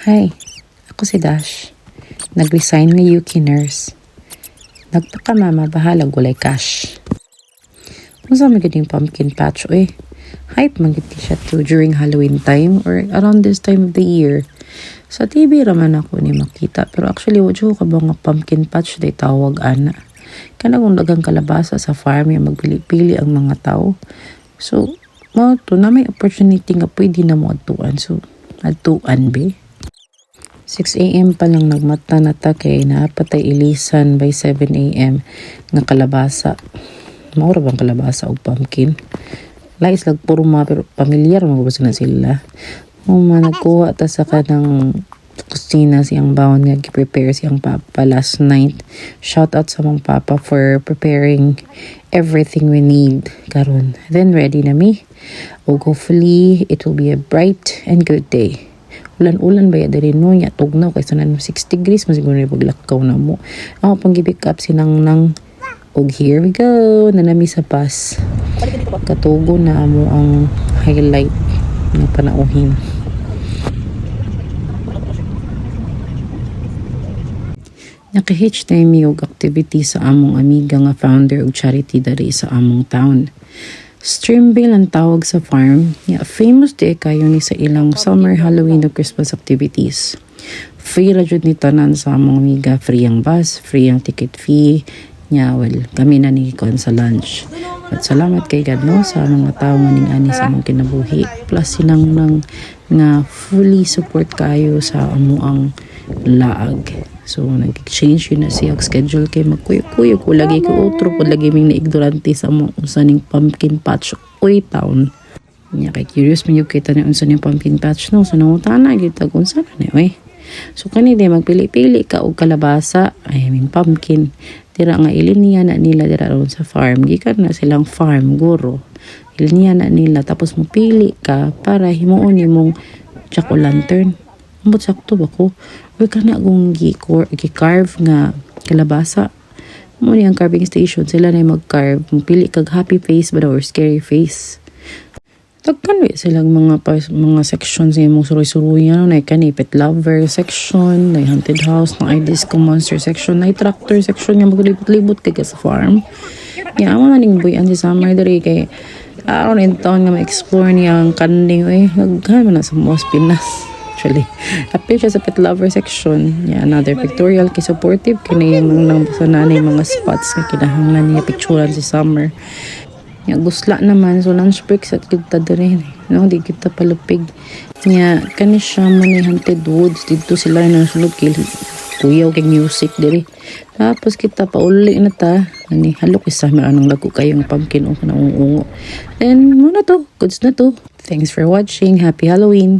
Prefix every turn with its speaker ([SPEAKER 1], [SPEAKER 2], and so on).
[SPEAKER 1] Hi, ako si Dash. Nag-resign nga Yuki nurse. Nagpakamama bahala gulay cash. Kung saan magiging pumpkin patch, hype man gid siya to during Halloween time or around this time of the year. Sa TV raman ako ni makita, pero actually wadyo ka ba nga pumpkin patch day tawag ana. Kana kung dagang kalabasa sa farm yung magpili-pili ang mga tao. So, to na may opportunity nga pwede na mo atuan. So, atuan be. 6 a.m. pa lang nagmata na ta kay naapatay ilisan by 7 a.m. nga kalabasa. Maura bang kalabasa o pumpkin? Lais lang puro mga pero pamilyar magubasa na sila. Nagkuha ta sa kanang kusina siyang bawon nga gi-prepare siyang papa last night. Shout out sa mong papa for preparing everything we need karon. Then ready na mi. Hopefully it will be a bright and good day. Ulan-ulan ba ya diri no nya tugnaw kay sanan 6 degrees mas siguro paglakaw na mo. Ako pang gi-pick up sinang nang og here we go nanami sa bus. Katugo na amo ang highlight ng panauhin. Naka-hitch time yung activity sa among amiga nga founder og charity dari sa among town. Streamville ang tawag sa farm. Famous di kayo ni sa ilang summer, Halloween o Christmas activities. Free ra jud ni tanan sa among amiga. Free ang bus, free ang ticket fee. Kami na ni kon sa lunch. At salamat kay God no sa mga tao nga ning ani sa among kinabuhi. Plus sinang nang nga fully support kayo sa amuang laag. So, nag-exchange yun na siya schedule kay magkuyo-kuyo ko. Lagi ko otro po. Lagi ming na-ignorante sa mga unsaning pumpkin patch. Town. Kay curious man yung kita na unsaning pumpkin patch. No? So, nangutana, kita kung saan na. So, kanina magpili-pili ka o kalabasa. Pumpkin. Tira nga iliniya na nila dira ron sa farm. Gikan na silang farm, guro. Iliniya na nila. Tapos mo pili ka para himuon mong jack-o'-lantern. Ambot sakto ba ko? Uy ka na kung gi-carve nga kalabasa. Muna yung carving station. Sila na yung mag-carve. Pili kag happy face ba or scary face. Tagkan silang mga sections yung mong suroy-suroy yan. Na kanipet lover section. Na haunted house. Na disco monster section. Na tractor section. Nga maglibot-libot kay sa farm. Amo na ning buyan si Summer dari kay aron in town nga ma-explore niyang kanding. Naghan man na sa Mos Pinas. Actually, appear siya sa pet lover section. Another pictorial kay supportive kini yung nang nanay mga spots nga kinahanglan niya picturean si Summer. Gusla naman so lunch break sa kita diri no di kita palupig. Kani siya man haunted woods dito sila nang sulod kay kuyaw kay music diri. Tapos kita pauli na ta ani halok isa anong lago kayong pumpkin o kanang ungo. Then muna to, goods na to. Thanks for watching. Happy Halloween.